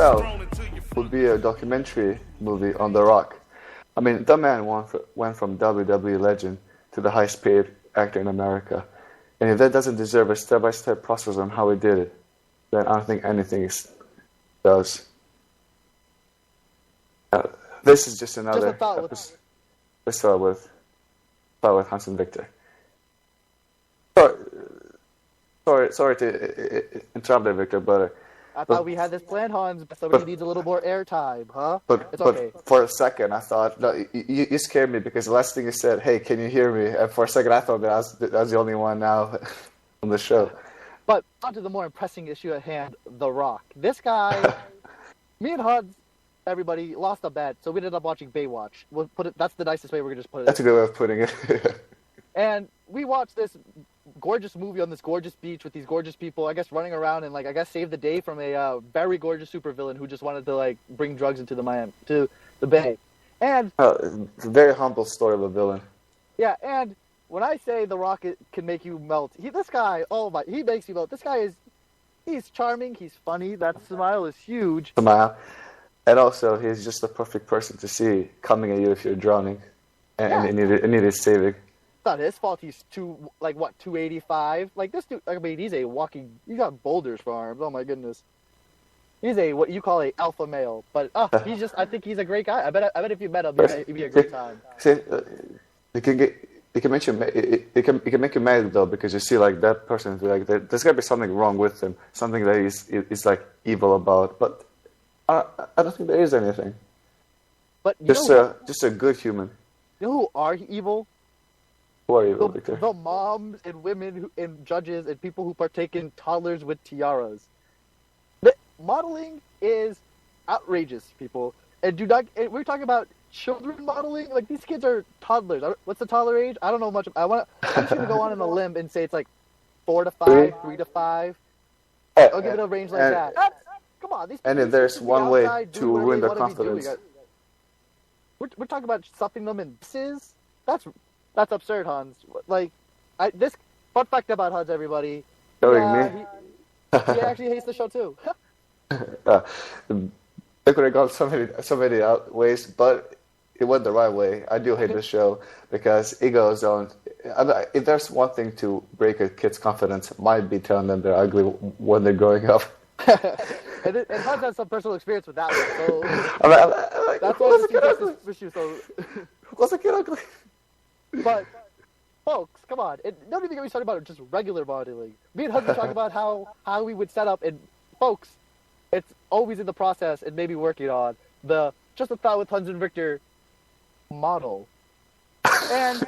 itself would be a documentary movie on The Rock. I mean, the man went from WWE legend to the highest paid actor in America. And if that doesn't deserve a step-by-step process on how he did it, then I don't think anything does. This is just another episode. Let's start with Hans and Victor. Sorry to interrupt there, Victor, but I thought we had this planned, Hans, but somebody needs a little more airtime, huh? But for a second, I thought, no, you scared me because the last thing you said, hey, can you hear me? And for a second, I thought that I was the only one now on the show. But on to the more pressing issue at hand, The Rock. This guy, me and Hans, everybody, lost a bet, so we ended up watching Baywatch. That's the nicest way we're going to just put it. That's a good way of putting it. And we watched this gorgeous movie on this gorgeous beach with these gorgeous people, I guess, running around and, save the day from a very gorgeous supervillain who just wanted to, bring drugs into the Bay. And it's a very humble story of a villain. Yeah, and when I say The Rock can make you melt, he makes you melt. This guy he's charming, he's funny, that smile is huge. Smile. And also, he's just the perfect person to see coming at you if you're drowning and needed saving. It's not his fault he's 285? This dude, he's got boulders for arms, oh my goodness. He's what you call a alpha male, but I think he's a great guy. I bet if you met him, it'd be a great time. See, it can make you mad though, because you see that person, there's gotta be something wrong with him, something that he's evil about, but I don't think there is anything. But just a good human. You know who are evil? Who are evil, Victor? The moms and women and judges and people who partake in toddlers with tiaras. Modeling is outrageous, people. And we're talking about children modeling. These kids are toddlers. What's the toddler age? I don't know much. I'm just going to go on a limb and say it's 4 to 5, 3 to 5. I'll give it a range like that. Come on. And if there's one way to ruin their confidence. We're talking about stuffing them in buses? That's absurd, Hans. This fun fact about Hans, everybody. Showing me? He actually hates the show too. They could have gone so many ways, but it went the right way. I do hate the show because it goes on. If there's one thing to break a kid's confidence, it might be telling them they're ugly when they're growing up. and Hans has some personal experience with that one, so that's why this issue. So was a kid ugly? But folks, come on! Don't even get me started about just regular modeling. Me and Hans were talking about how we would set up, and folks, it's always in the process and maybe working on the Just a Thought with Hans and Victor model. And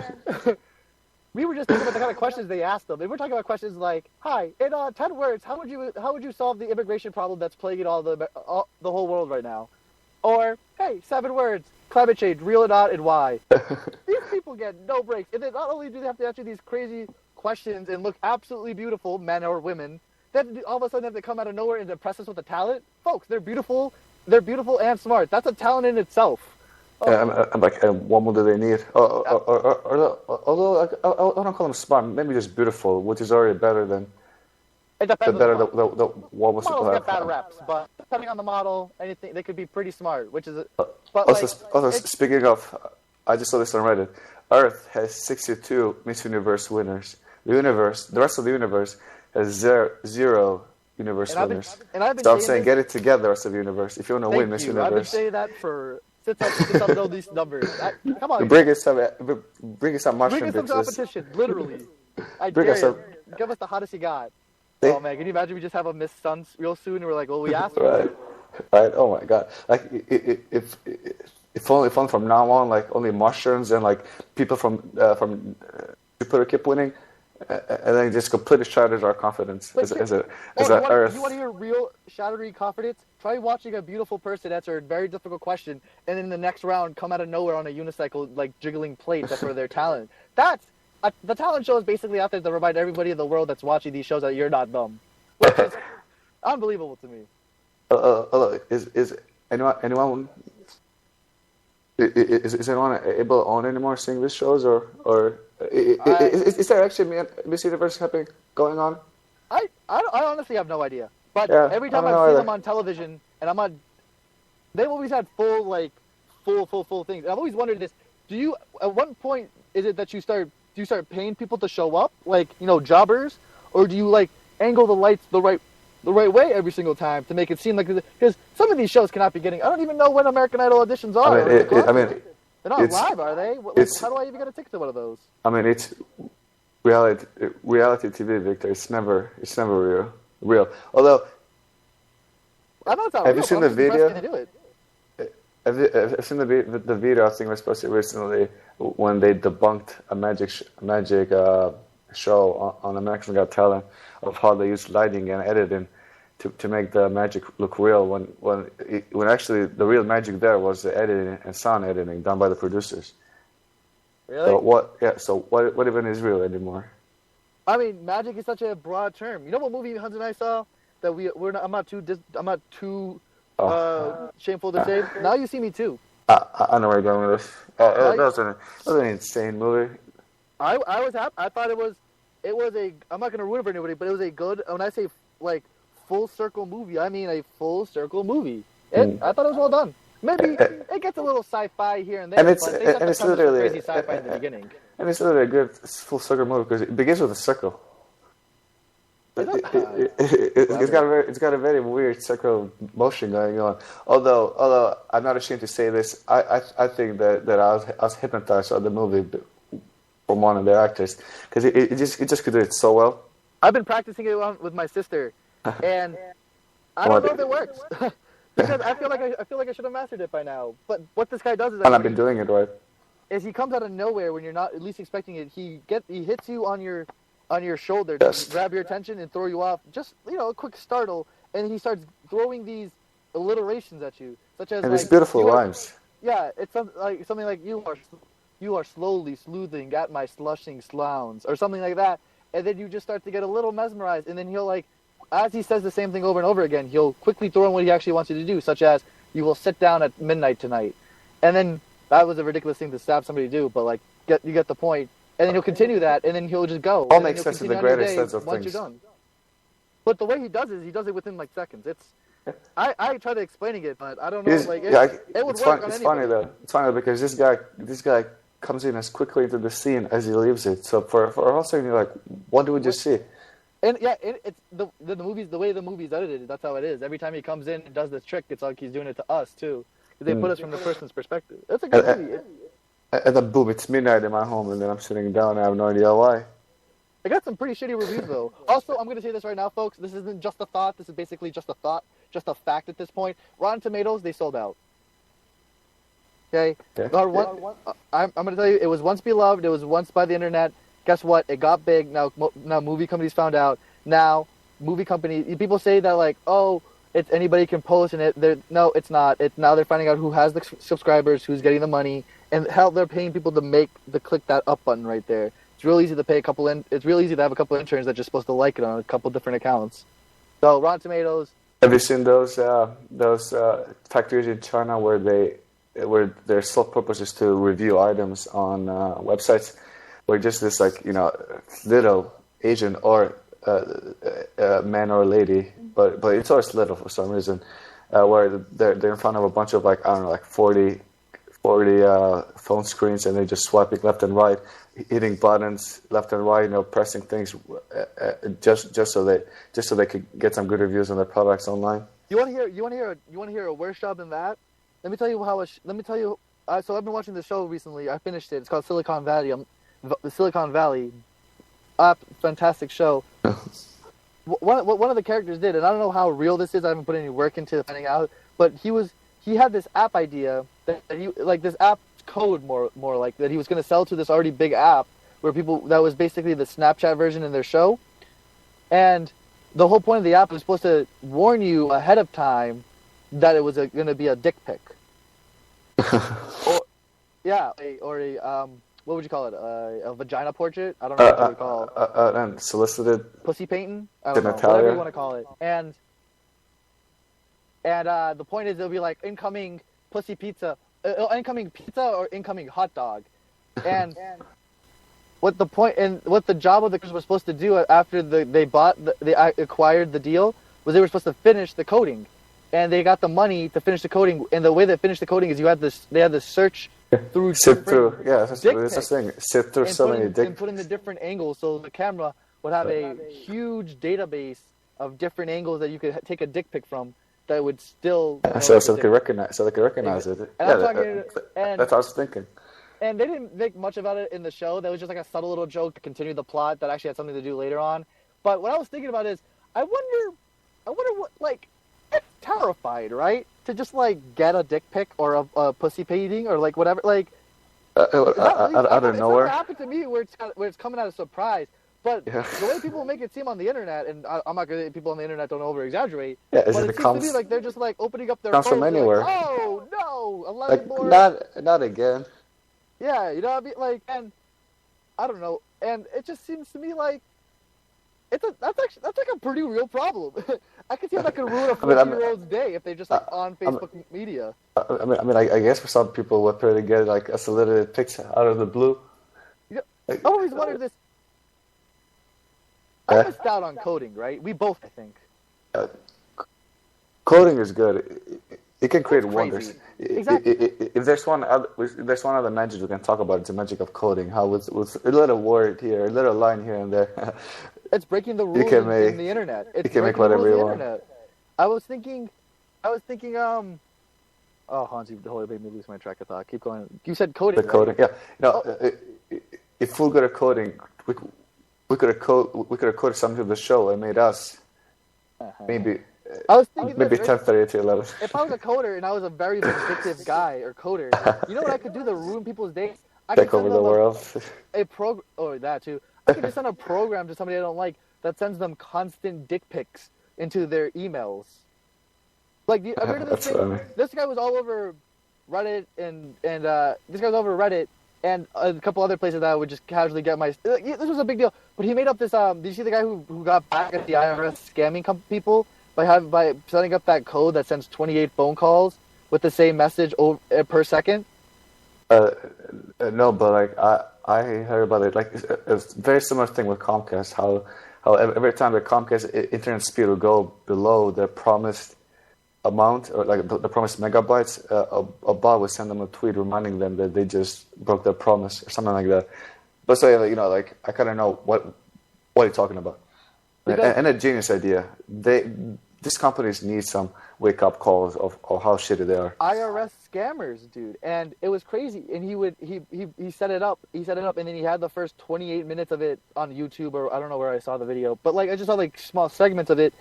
we were just thinking about the kind of questions they asked them. And we're talking about questions like, "Hi, in 10 words, how would you solve the immigration problem that's plaguing the whole world right now?" Or, "Hey, 7 words, climate change, real or not, and why?" These people get no breaks. And then not only do they have to answer these crazy questions and look absolutely beautiful, men or women, then all of a sudden they have to come out of nowhere and impress us with a talent. Folks, they're beautiful and smart. That's a talent in itself. Oh. Yeah, I'm what more do they need? Although I don't call them smart, maybe just beautiful, which is already better than. It depends. What was models get bad reps, but depending on the model, anything they could be pretty smart, which is. But also, speaking of, I just saw this on Reddit. Earth has 62 Miss Universe winners. The rest of the universe has zero universe winners. So I'm saying, get it together, rest of the universe. If you want to win Miss Universe. I've been saying that since I know these numbers. Come on. Bring us some mushroom bitches. Bring us some competition, literally. I dare you. Give us the hottest you got. Oh man, can you imagine we just have a Miss Sun real soon and we're like, well, we asked for it. Right. Oh my God. If only from now on, only mushrooms and people from Jupiter keep winning, and then just completely shatters our confidence as Earth. You want to hear real shattering confidence? Try watching a beautiful person answer a very difficult question, and then in the next round come out of nowhere on a unicycle, jiggling plates for their talent. That's the talent show is basically out there to remind everybody in the world that's watching these shows that you're not dumb, which is unbelievable to me. Is anyone able to own any more seeing these shows, or is there actually Miss Universe going on? I honestly have no idea. But every time I see them on television, and I'm not. They've always had full things. And I've always wondered this: do you, at one point, is it that do you start paying people to show up, like, you know, jobbers, or do you like angle the lights the right way every single time to make it seem like, because some of these shows cannot be getting. I don't even know when American Idol auditions are. They're not live, are they? How do I even get a ticket to one of those? I mean, it's reality TV, Victor. It's never real. Although, I know it's not have real, you seen but the I'm just video? impressed they do it. Have you seen the video? I think was supposed to recently when they debunked a magic show on American Got Talent of how they used lighting and editing to make the magic look real when actually the real magic there was the editing and sound editing done by the producers. Really? So what even is real anymore? I mean, magic is such a broad term. You know what movie Hans and I saw that I'm not too shameful to say. Now You See Me Too. I know where you're going with this. That was an insane movie. I was happy. I thought it was a. I'm not gonna ruin it for anybody, but it was a good. When I say like full circle movie, I mean a full circle movie. I thought it was well done. Maybe it gets a little sci-fi here and there, but it's literally crazy sci-fi in the beginning. And it's literally a good full circle movie because it begins with a circle. It's got a very weird circle motion going on. Although I'm not ashamed to say this, I think that I was hypnotized by the movie from one of the actors because it just could do it so well. I've been practicing it with my sister, and I don't know if it works because I feel like I should have mastered it by now. But what this guy does is, and I've been doing it right, is he comes out of nowhere when you're not at least expecting it. He hits you on your shoulder to grab your attention and throw you off, just, you know, a quick startle, and he starts throwing these alliterations at you, such as, and like, it's beautiful rhymes. Yeah, it's something like you are slowly sleuthing at my slushing slowns, or something like that, and then you just start to get a little mesmerized, and then he'll, like, as he says the same thing over and over again, he'll quickly throw in what he actually wants you to do, such as, you will sit down at midnight tonight, and then that was a ridiculous thing to stab somebody to do, but, like, you get the point. And then he'll continue that, and then he'll just go. All makes sense in the greater sense of once things. You're done. But the way he does it within like seconds. I try to explaining it, but I don't know. It would work on It's anybody. funny though. It's funny because this guy comes in as quickly into the scene as he leaves it. So for a whole second, you're like, what do we just see? And yeah, it's the movies. The way the movie's edited, that's how it is. Every time he comes in and does this trick, it's like he's doing it to us too. They put us from the person's perspective. It's a good movie. And then boom, it's midnight in my home, and then I'm sitting down and I have no idea why. I got some pretty shitty reviews, though. Also, I'm going to say this right now, folks. This isn't just a thought. This is basically just a thought, just a fact at this point. Rotten Tomatoes, they sold out. Okay? I'm going to tell you, it was once beloved. It was once by the internet. Guess what? It got big. Now movie companies found out. Now, movie companies, people say that, like, oh, it's anybody can post, and no, it's not. Now they're finding out who has the subscribers, who's getting the money, and how they're paying people to click that up button right there. It's real easy to pay it's real easy to have a couple interns that are supposed to like it on a couple different accounts. So Rotten Tomatoes. Have you seen those factories in China where their sole purpose is to review items on websites, where just this, like, you know, little Asian or man or lady, but it's always little for some reason, where they're in front of a bunch of, like, I don't know, like 40 phone screens, and they're just swiping left and right, hitting buttons left and right, you know, pressing things just so they could get some good reviews on their products online. You want to hear a worse job than that? Let me tell you. So I've been watching the show recently. I finished it. It's called Silicon Valley. Silicon Valley. Fantastic show. One of the characters did, and I don't know how real this is. I haven't put any work into finding out, but he had this app idea that he, like, this app code more like that he was going to sell to this already big app where that was basically the Snapchat version in their show, and the whole point of the app was supposed to warn you ahead of time that it was going to be a dick pic. What would you call it? A vagina portrait? I don't know what you would call it. And solicited. Pussy painting? I don't know. Genitalia. Whatever you want to call it. And the point is, it'll be like incoming pussy pizza, incoming pizza or incoming hot dog. And what the job of the person was supposed to do after they acquired the deal was they were supposed to finish the coding. and they got the money to finish the coding. And the way they finished the coding is they had this search through Sift through, yeah, that's dick the pics. thing. Sift through so many dick. And put in the different angles, so the camera would have a huge database of different angles that you could take a dick pic from. That would still So they could recognize it. And Yeah, I'm talking, and that's what I was thinking. And they didn't make much about it in the show. That was just like a subtle little joke to continue the plot that actually had something to do later on. But what I was thinking about is, I wonder what, like, it's terrified, right? To just, like, get a dick pic or a pussy painting or, like, whatever. Like, out of nowhere. It's happened to me where it's coming out of surprise. But Yeah. the way people make it seem on the internet, and I'm not going to say people on the internet don't over-exaggerate, Yeah, but it seems to be like they're just, like, opening up their comes from phones, anywhere. Like, oh, no, 11 like more. not again. Yeah, you know what I mean? Like, and I don't know, and it just seems to me like that's like a pretty real problem. I can see how that could ruin a 14-year-old's day if they just like on Facebook media. I guess for some people, what they get like a solicited pics out of the blue. You know, I always wondered this. I missed out on coding, right? We both, I think. Coding is good. It can create wonders. Exactly. If there's one other magic we can talk about, it's the magic of coding. How with a little word here, a little line here and there. It's breaking the rules in the internet. It's you can make whatever you want. Internet. I was thinking. Oh, Hans, you totally made me lose my track of thought. Keep going. You said coding. The coding, yeah. If we're good at coding, we could have coded something to the show and made us maybe. I was thinking maybe 10:30 to 11. If I was a coder and I was a very vindictive guy or coder, you know what I could do to ruin people's days? I Take over the world. That too. I could just send a program to somebody I don't like that sends them constant dick pics into their emails. Like, I heard of this thing. Funny. This guy was all over Reddit and this guy was over Reddit and a couple other places that I would just casually get my. This was a big deal, but he made up this. Did you see the guy who got back at the IRS scamming people by setting up that code that sends 28 phone calls with the same message per second? No, but like I heard about it. Like it's a very similar thing with Comcast. How every time the Comcast internet speed will go below the promised amount, or like the promised megabytes, a bot would send them a tweet reminding them that they just broke their promise or something like that. But so like I kind of know what you're talking about, and a genius idea. These companies need some wake up calls of how shitty they are. IRS scammers, dude, and it was crazy. And he set it up. He set it up, and then he had the first 28 minutes of it on YouTube, or I don't know where I saw the video, but like I just saw like small segments of it,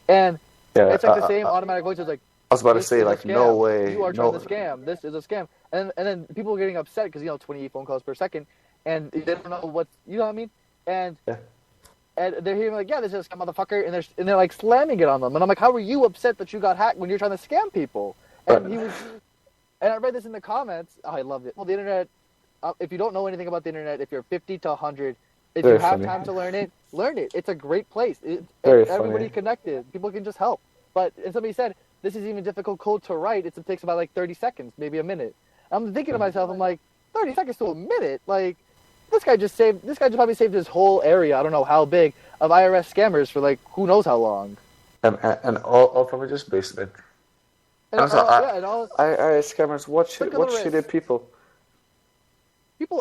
and it's like the same automatic voice. It's like, I was about to say, like, no way, you are trying to scam. This is a scam, and then people are getting upset because 28 phone calls per second, and they don't know what's, you know what I mean, and. Yeah. And they're hearing like, yeah, this is a scam, motherfucker, and they're like slamming it on them. And I'm like, how were you upset that you got hacked when you're trying to scam people? And and I read this in the comments. Oh, I loved it. Well, the internet. If you don't know anything about the internet, if you're 50 to 100, if you have time to learn it, learn it. It's a great place. Everybody's connected. People can just help. But and somebody said this is even difficult code to write. It takes about like 30 seconds, maybe a minute. I'm thinking to myself, I'm like, 30 seconds to a minute, like. This guy just probably saved his whole area, I don't know how big, of IRS scammers for like who knows how long. And all from just basement. IRS scammers, what shitty people.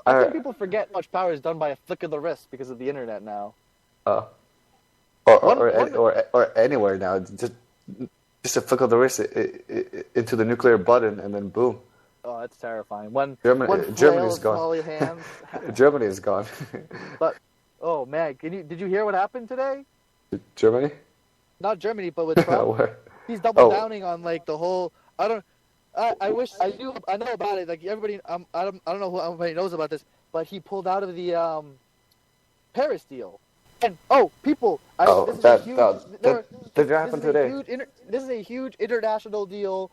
I think people forget much power is done by a flick of the wrist because of the internet now. Or anywhere now, just a flick of the wrist into the nuclear button, and then boom. Oh, that's terrifying. Germany's gone. Germany is gone. But oh man, did you hear what happened today? Germany? Not Germany, but with Trump. He's double downing on like the whole. I wish I knew. I know about it. Like everybody, I don't know who everybody knows about this, but he pulled out of the Paris deal. And people, this happened today. This is a huge international deal.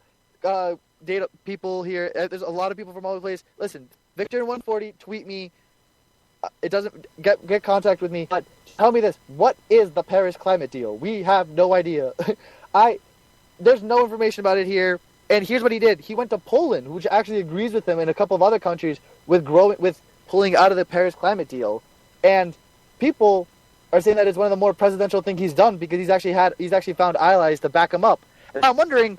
Data people here. There's a lot of people from all over the place. Listen, Victor140, tweet me. It doesn't get contact with me. But tell me this: what is the Paris climate deal? We have no idea. There's no information about it here. And here's what he did: he went to Poland, which actually agrees with him, and a couple of other countries with pulling out of the Paris climate deal. And people are saying that it's one of the more presidential things he's done because he's actually found allies to back him up. And I'm wondering.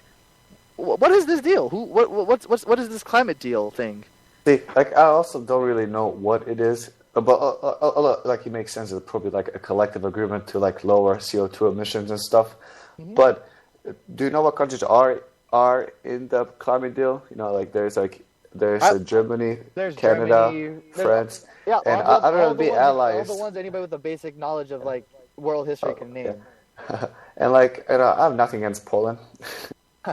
what is this deal? What is this climate deal thing? See, like I also don't really know what it is, but like it makes sense. It's probably like a collective agreement to like lower CO2 emissions and stuff. Mm-hmm. But do you know what countries are in the climate deal? You know, like there's Germany, There's Canada, Germany, France, yeah, and all I don't know the the ones, allies. all the ones anybody with a basic knowledge of like world history can name. And like, I have nothing against Poland,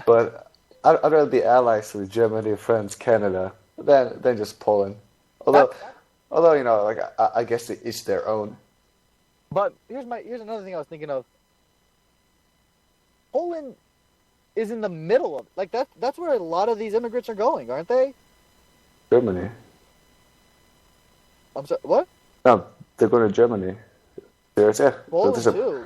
but I'd rather be allies with Germany, France, Canada than just Poland. Although you know, like I guess it's their own. But here's another thing I was thinking of. Poland is in the middle of like that's where a lot of these immigrants are going, aren't they? Germany. I'm sorry, what? No, they're going to Germany. Yeah. Poland too.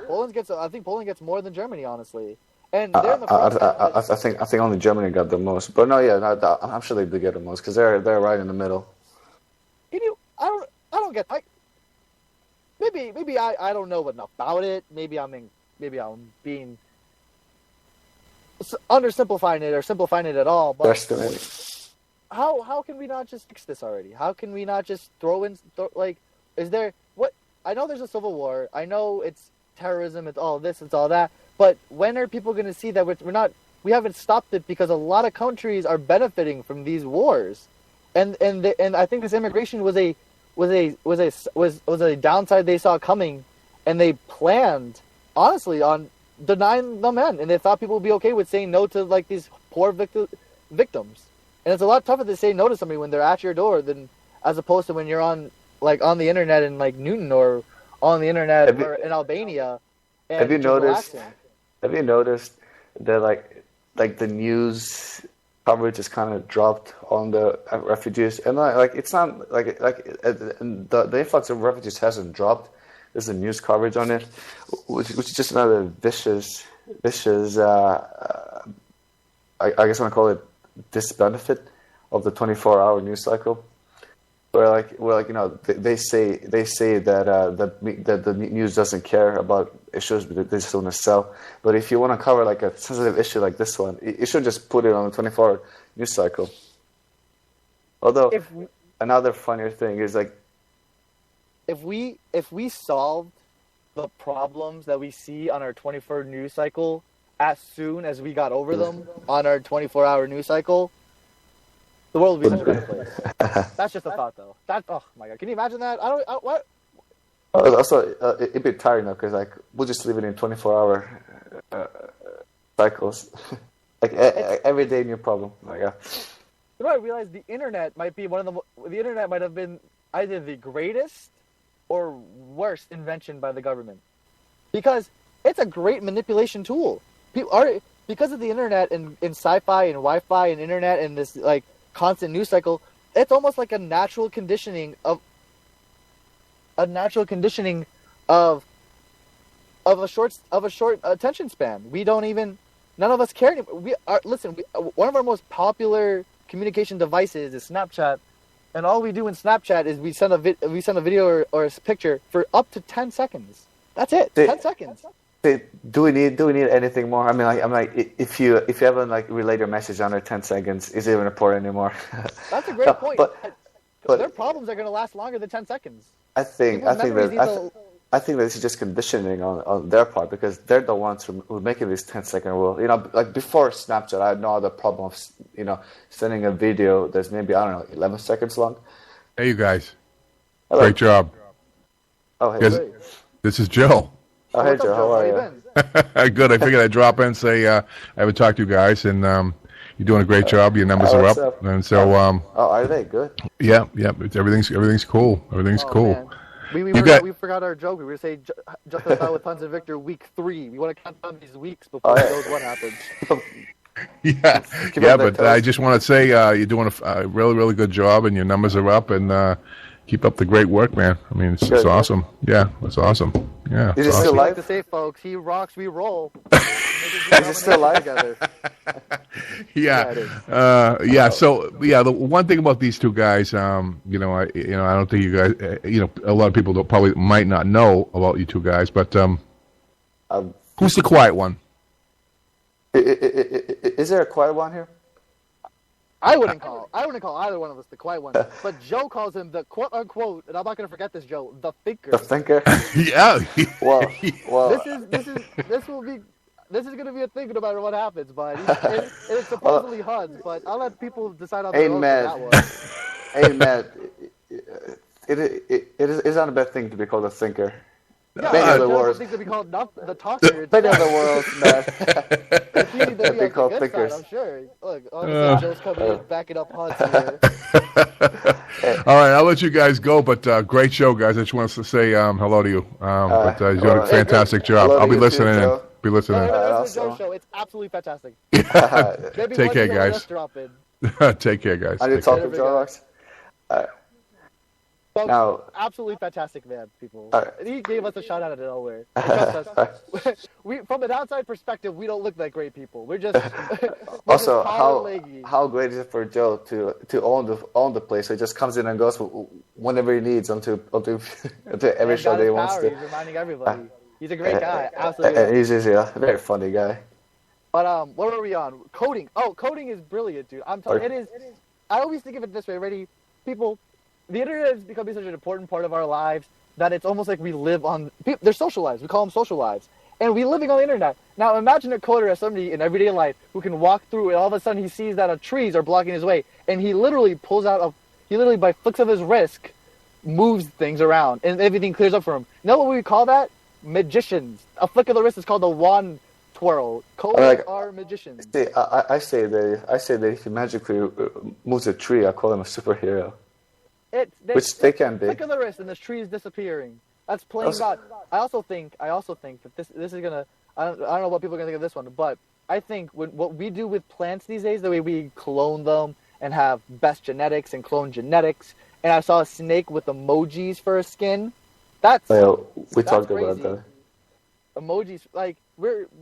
I think Poland gets more than Germany, honestly. And they're in the process. I think only Germany got the most, but no, yeah, no, I'm sure they do get the most because they're right in the middle. I don't get like maybe I don't know enough about it. Maybe I'm being undersimplifying it or simplifying it at all. But how can we not just fix this already? How can we not just is there what? I know there's a civil war. I know it's terrorism. It's all this. It's all that. But when are people going to see that we haven't stopped it because a lot of countries are benefiting from these wars, and I think this immigration was a downside they saw coming, and they planned honestly on denying them in, and they thought people would be okay with saying no to like these poor victims, and it's a lot tougher to say no to somebody when they're at your door than as opposed to when you're on the internet in like Newton or on the internet or in Albania. Have you noticed? Have you noticed that like the news coverage is kind of dropped on the refugees, and like it's not the influx of refugees hasn't dropped. There's a news coverage on it, which is just another vicious. I guess I want to call it disbenefit of the 24-hour news cycle. Where you know they say that the news doesn't care about issues, but they just want to sell. But if you want to cover like a sensitive issue like this one, you should just put it on the 24-hour news cycle. Although another funnier thing is like if we solved the problems that we see on our 24 news cycle as soon as we got over them on our 24-hour news cycle, the world would be a better place. That's just a thought, though. Oh my god, can you imagine that? What? Also, it'd be tiring though, because like we'll just leave it in 24-hour cycles, like every day new problem. Like, you know, I realized the internet might be the internet might have been either the greatest or worst invention by the government, because it's a great manipulation tool. Because of the internet and sci-fi and Wi-Fi and internet and this like constant news cycle, it's almost like a natural conditioning of a short attention span. None of us care anymore. One of our most popular communication devices is Snapchat, and all we do in Snapchat is we send a video or a picture for up to 10 seconds. That's it. 10 seconds. Do we need anything more? I mean, I'm like, if you haven't like relayed your message under 10 seconds, is it even important anymore? That's a great point. But their problems are going to last longer than 10 seconds. I think that this is just conditioning on their part, because they're the ones who are making this 10-second rule. You know, like before Snapchat, I had no other problem of, you know, sending a video that's maybe, I don't know, 11 seconds long. Hey, you guys. Hello. Great job. Oh, hey. This is Joe. Oh, hey, Joe. How are you? Good. I figured I'd drop in and say I haven't talked to you guys, and you're doing a great job. Your numbers are up. And so, are they good? Yeah. Everything's cool. Everything's cool. Man. We forgot our joke. We were saying just as with Hans and Victor week 3. We want to count down these weeks before it knows what happens. But I just want to say you're doing a really, really good job, and your numbers are up, and keep up the great work, man. I mean, it's awesome. Yeah, it's awesome. Yeah. Is it awesome. still live? Like to say, folks, he rocks, we roll. Is it still live? Together? Yeah. So the one thing about these two guys, I don't think you guys, a lot of people probably might not know about you two guys, but who's the quiet one? Is there a quiet one here? I wouldn't call either one of us the quiet one, but Joe calls him the quote unquote, and I'm not gonna forget this, Joe, the thinker. The thinker. Yeah. Well, This is gonna be a thing no matter what happens, but it's supposedly HUD's, but I'll let people decide on their own for that one. Hey, Matt, it's not a bad thing to be called a thinker. Yeah, many other words. Things to be called not the talker. Many other words, Matt. They called good thinkers. side, I'm sure. Look, honestly, Joe's coming in, backing up HUD's here. All right, I'll let you guys go, but great show, guys. I just wanted to say hello to you. But you're doing a fantastic job. Hello I'll be to you listening too, in. Be listening in. That's the Joe show. It's absolutely fantastic. Maybe Take one care, day guys. let's drop in. Take care, guys. I need to Take talk care. to Joe Alex. Folks, Now- absolutely fantastic man, people. All right. He gave us a shout out of nowhere. Trust us. From an outside perspective, we don't look like great people. We're just Also, leggy. how great is it for Joe to own the place? So he just comes in and goes whenever he needs until every show that he wants to. He's reminding everybody. He's a great guy. Absolutely. And he's a very funny guy. But what were we on? Coding. Oh, coding is brilliant, dude. I'm telling you, it is. I always think of it this way. Ready, people. The internet has become such an important part of our lives that it's almost like we live on. They're social lives. We call them social lives, and we living on the internet. Now, imagine a coder as somebody in everyday life who can walk through, and all of a sudden he sees that trees are blocking his way, and he literally pulls out he literally by flicks of his wrist moves things around, and everything clears up for him. You know what we call that? Magicians. A flick of the wrist is called a wand twirl. Coders are magicians. See, I say that if he magically moves a tree, I call him a superhero. Which they can be. Flick of the wrist and this tree is disappearing. That's playing God. I also think that this is gonna. I don't know what people are gonna think of this one, but I think what we do with plants these days, the way we clone them and have best genetics and clone genetics, and I saw a snake with emojis for a skin. That's we that's talked crazy. about that. Emojis, like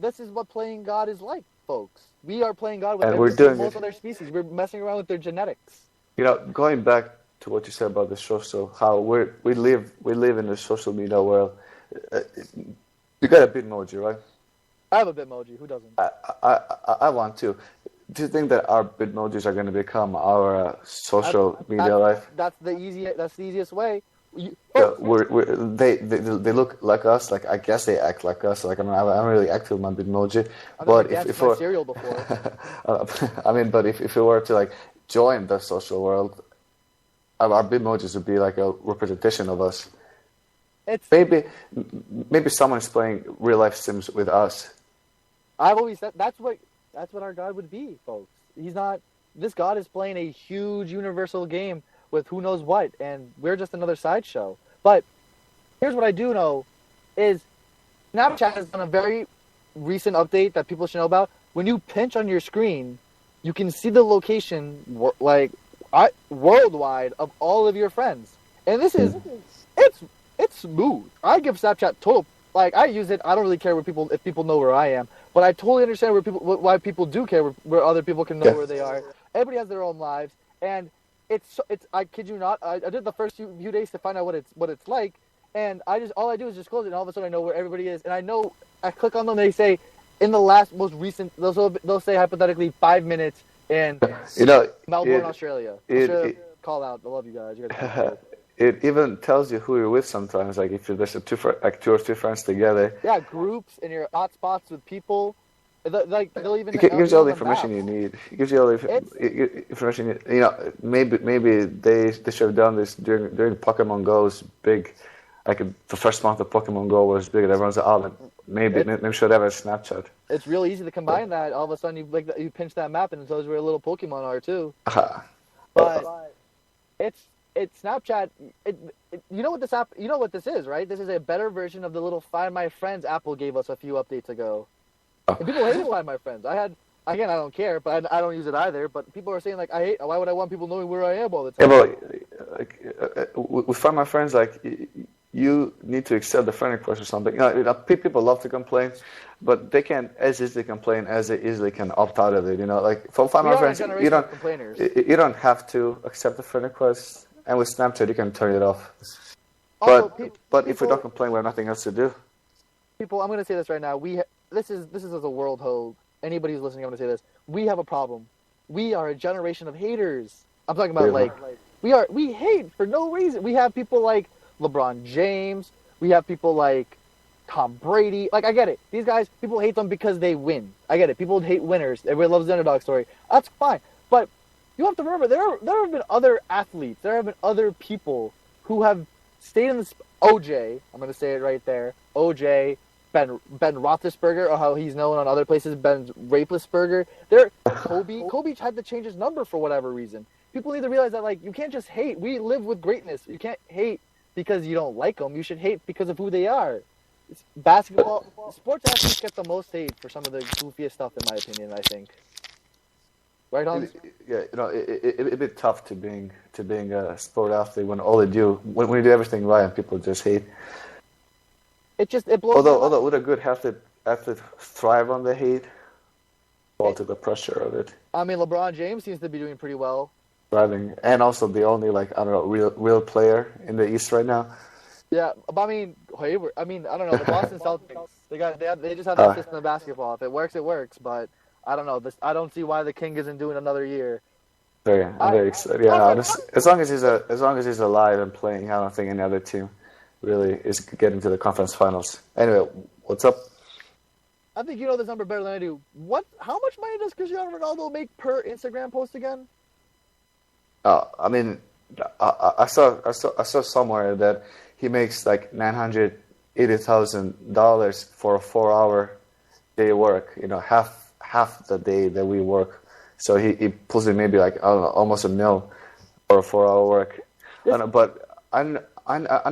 this is what playing God is like, folks. We are playing God with And we're doing most it. other species. We're messing around with their genetics. You know, going back to what you said about the social, how we live in the social media world. You got a Bitmoji, right? I have a Bitmoji. Who doesn't? I want to. Do you think that our Bitmojis are going to become our social media life? That's the easiest way. They look like us. Like I guess they act like us. Like I don't really act with my Bitmoji, but if my cereal before. but if we were to like join the social world, our Bitmojis would be like a representation of us. Maybe someone is playing real life Sims with us. I've always said that's what our God would be, folks. He's not. This God is playing a huge universal game with who knows what, and we're just another sideshow. But here's what I do know is Snapchat has done a very recent update that people should know about. When you pinch on your screen, you can see the location worldwide of all of your friends, and this is it's smooth. I give Snapchat total. Like I use it. I don't really care if people know where I am, but I totally understand why people do care where other people can know where they are. Everybody has their own lives, and it's. I kid you not. I did the first few days to find out what it's like, and all I do is just close it, and all of a sudden I know where everybody is, and I know. I click on them, and they say in the most recent. They'll say hypothetically 5 minutes in Melbourne, Australia. Call out. I love you guys. You guys It even tells you who you're with sometimes. Like if there's two or three friends together. Yeah, groups and your hotspots with people. They'll even. It gives you all the information you need. It gives you all the information. You know, maybe they should have done this during Pokemon Go's big. Like the first month of Pokemon Go was big, and everyone's like, "Oh, maybe should have a Snapchat." It's really easy to combine that. All of a sudden, you pinch that map, and it tells you where little Pokemon are too. But it's Snapchat. You know what this app? You know what this is, right? This is a better version of the little Find My Friends Apple gave us a few updates ago. And people hated Find My Friends. I don't care, but I don't use it either. But people are saying like, why would I want people knowing where I am all the time? Yeah, but with Find My Friends, like you need to accept the friend request or something. You know, people love to complain, but they can as easily complain as they easily can opt out of it. You know, like for Find My Friends, you don't have to accept the friend request. And with Snapchat, you can turn it off. But if we don't complain, we have nothing else to do. People, I'm going to say this right now. This is as a world anybody who's listening, I'm going to say this. We have a problem. We are a generation of haters. I'm talking about, like, we hate for no reason. We have people like LeBron James. We have people like Tom Brady. Like, I get it. These guys, people hate them because they win. I get it. People hate winners. Everybody loves the underdog story. That's fine. But you have to remember, there have been other athletes. There have been other people who have stayed in this. OJ, I'm going to say it right there. OJ, Ben Roethlisberger, or how he's known on other places, Ben Raplesberger. Kobe had to change his number for whatever reason. People need to realize that, like, you can't just hate. We live with greatness. You can't hate because you don't like them. You should hate because of who they are. It's basketball, sports athletes get the most hate for some of the goofiest stuff, in my opinion, I think. Right, Hans? Yeah, it'd be tough to being a sport athlete when all they do, when you do everything right and people just hate. It blows. Although would a good athlete thrive on the hate? Fall to the pressure of it. I mean, LeBron James seems to be doing pretty well. Thriving, and also the only, like, I don't know, real player in the East right now. Yeah, but I don't know. The Boston Celtics, they just have that system of basketball. If it works, it works. But I don't know. I don't see why the King isn't doing another year. I'm very excited. Yeah, as long as he's alive and playing, I don't think any other team really is getting to the conference finals. Anyway, what's up? I think you know this number better than I do. How much money does Cristiano Ronaldo make per Instagram post again? I mean, I saw somewhere that he makes like $980,000 for a 4-hour day work. You know, half the day that we work. So he pulls in maybe, like, I don't know, almost $1 million for a 4-hour work. But I know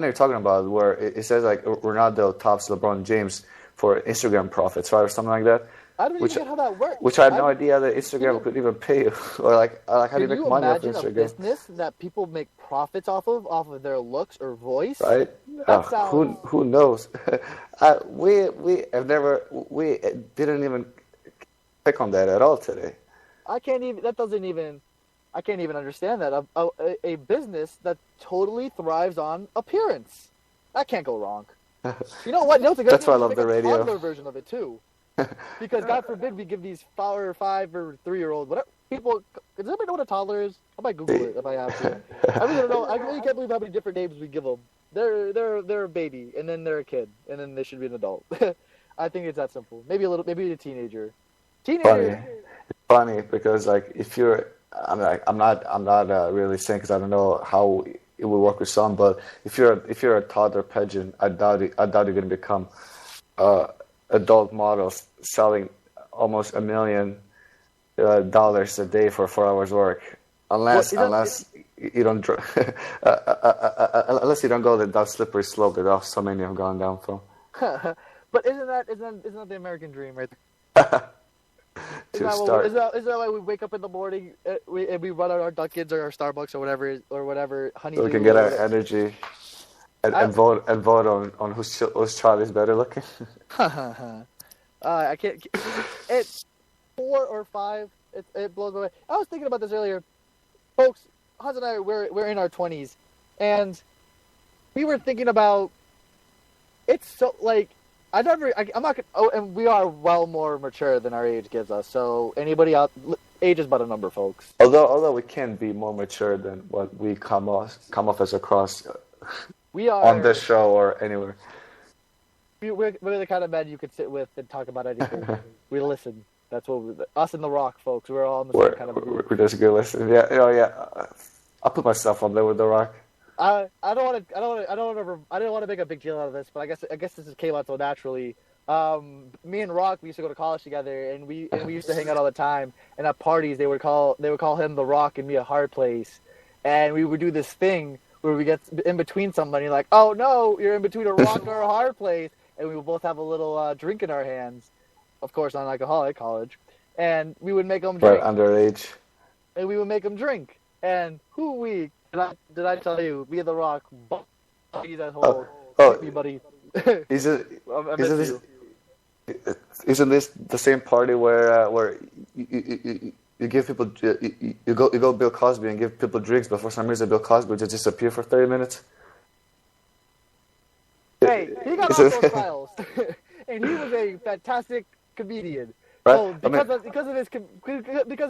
you're talking about where it says, like, Ronaldo tops LeBron James for Instagram profits, right, or something like that. I don't even get how that works. Which I had no idea that Instagram could even pay you. Or like how do you make money off Instagram? Can you imagine a business that people make profits off of their looks or voice? Right? Who knows? We didn't even pick on that at all today. I can't even understand that. A business that totally thrives on appearance. That can't go wrong. You know what? That's why I love the radio. Toddler version of it too. Because God forbid we give these 4 or 5 or 3-year-old whatever people. Does anybody know what a toddler is? I might Google it if I have to. I really don't know. I really can't believe how many different names we give them. They're a baby, and then they're a kid, and then they should be an adult. I think it's that simple. Maybe a teenager. Funny because, like, if you're, I'm not really saying, because I don't know how it will work with some, but if you're a toddler pigeon, I doubt you're going to become adult models selling almost $1 million a day for 4 hours work, unless you don't unless you don't go that slippery slope that so many have gone down from. But isn't that the American dream, right there? Isn't that why we wake up in the morning and we run out our Dunkins or our Starbucks or whatever honey, so we can get our energy and vote on whose child is better looking. I can't. It's 4 or 5. It blows away. I was thinking about this earlier, folks. Hans and I we're in our 20s, and we were thinking about. It's so, like, I'm not gonna. Oh, and we are well more mature than our age gives us. So anybody out, age is but a number, folks. Although we can be more mature than what we come off as across. We are on this show or anywhere. We're the kind of men you could sit with and talk about anything. We listen. That's what us and The Rock, folks. We're all in the same kind of group. We're just good listen. Yeah, I'll put myself on there with The Rock. I don't want to make a big deal out of this, but I guess this just came out so naturally. Me and Rock, we used to go to college together, and we used to hang out all the time. And at parties, they would call him The Rock and me a hard place, and we would do this thing where we get in between somebody, like, oh no, you're in between a rock or a hard place, and we would both have a little drink in our hands, of course, non-alcoholic college, and we would make them drink. Right, underage. And we would make them drink, and did I tell you, me and The Rock, buddies that whole buddy. Isn't this the same party where you give people you go Bill Cosby and give people drinks, but for some reason Bill Cosby would just disappear for 30 minutes? Hey, he got off those files, and he was a fantastic comedian. right? Oh, because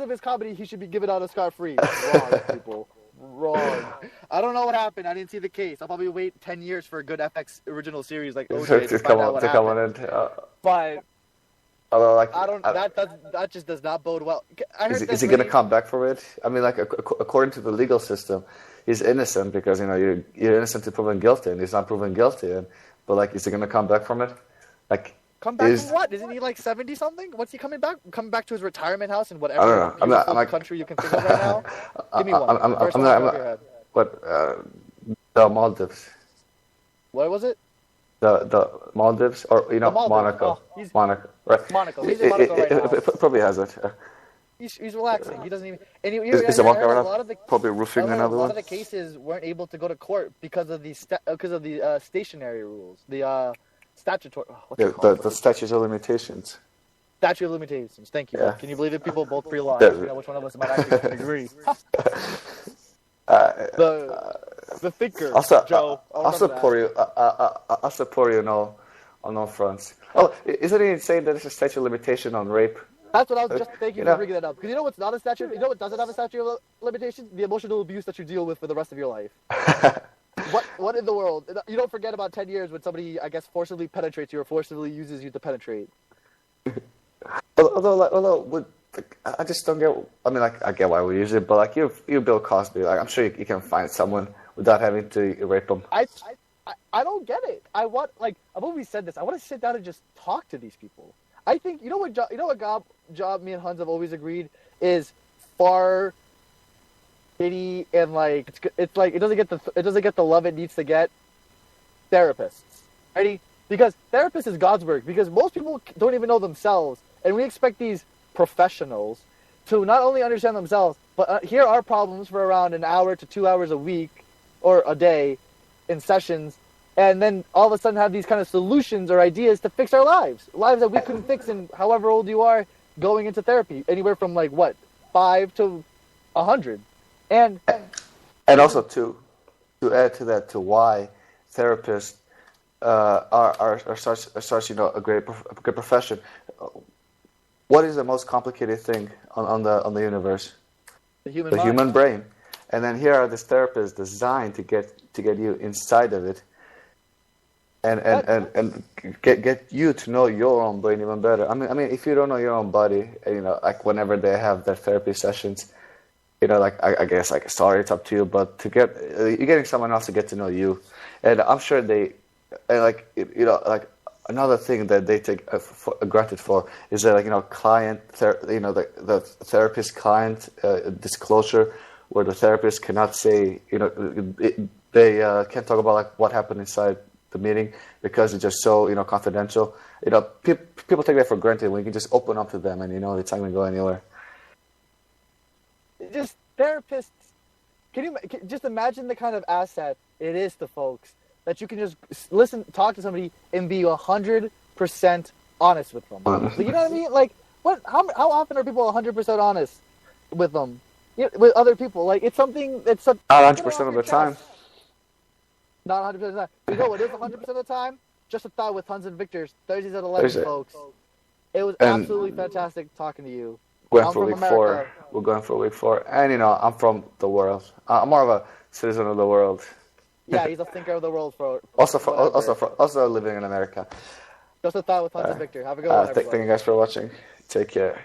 of his comedy, he should be given out a scot-free. Wrong, people. Wrong. I don't know what happened. I didn't see the case. I'll probably wait 10 years for a good FX original series like OJ to find out what happened. But although, like, I don't. That just does not bode well. Is he going to come back for it? I mean, like, according to the legal system, he's innocent because you're innocent to proven guilty, and he's not proven guilty. But like, is he going to come back from it? Like, come back from what? Isn't he like 70 something? What's he coming back? Coming back to his retirement house in whatever I don't know. I'm not, country you can think of right now? Give me one. I'm not. What? The Maldives. What was it? The Maldives, or Monaco. Monaco, right? Monaco. He's in Monaco right now. Probably has it. He's relaxing. He doesn't even. And is the walk around probably roofing another one? A lot of the cases weren't able to go to court because of the stationary rules. The statutory. The statute of limitations. Statute of limitations. Thank you. Yeah. Can you believe it? People both pre-law. You know which one of us might actually agree. The thinker, Joe. I'll support you. I'll support you on all fronts. Oh, isn't he saying that it's a statute of limitation on rape? That's what I was just thinking for bringing that up. Because you know what's not a statute? You know what doesn't have a statute of limitation? The emotional abuse that you deal with for the rest of your life. What in the world? You don't forget about 10 years when somebody, I guess, forcibly penetrates you or forcibly uses you to penetrate. Although, I just don't get. I mean, like, I get why we use it, but like, you Bill Cosby, like, I'm sure you can find someone without having to rape them. I don't get it. I've always said this. I want to sit down and just talk to these people. I think you know what job me and Hans have always agreed is far shitty and like it's like it doesn't get the love it needs to get. Therapists, ready? Because therapist is God's work. Because most people don't even know themselves, and we expect these professionals to not only understand themselves, but hear our problems for around an hour to 2 hours a week or a day in sessions, and then all of a sudden have these kind of solutions or ideas to fix our lives that we couldn't fix in however old you are going into therapy, anywhere from like 5 to 100, and also to add to that, to why therapists are such a great profession. What is the most complicated thing on the universe? The human brain. And then here are these therapists designed to get you inside of it, and get you to know your own brain even better. I mean, if you don't know your own body, like whenever they have their therapy sessions, like I guess, like, sorry, it's up to you, but you're getting someone else to get to know you, and I'm sure like another thing that they take granted for is that, like, client, the therapist client disclosure, where the therapist cannot say, they can't talk about like what happened inside the meeting because it's just so confidential. People take that for granted when you can just open up to them and it's not going to go anywhere. Just therapists. Can you just imagine the kind of asset it is to folks that you can just talk to somebody and be 100% honest with them. Like, you know what I mean? Like, how often are people 100% honest with them? With other people? Like, it's something that's not 100% of the time. Not 100% of the time. You know what is 100% of the time? Just a thought with Hans and Victor's Thursdays at 11, folks. It was absolutely fantastic talking to you. We're going for week 4. And, I'm from the world. I'm more of a citizen of the world. Yeah, he's a thinker of the world. Also living in America. Just a thought with Hans and Victor. Have a good one, everybody. Thank you guys for watching. Take care.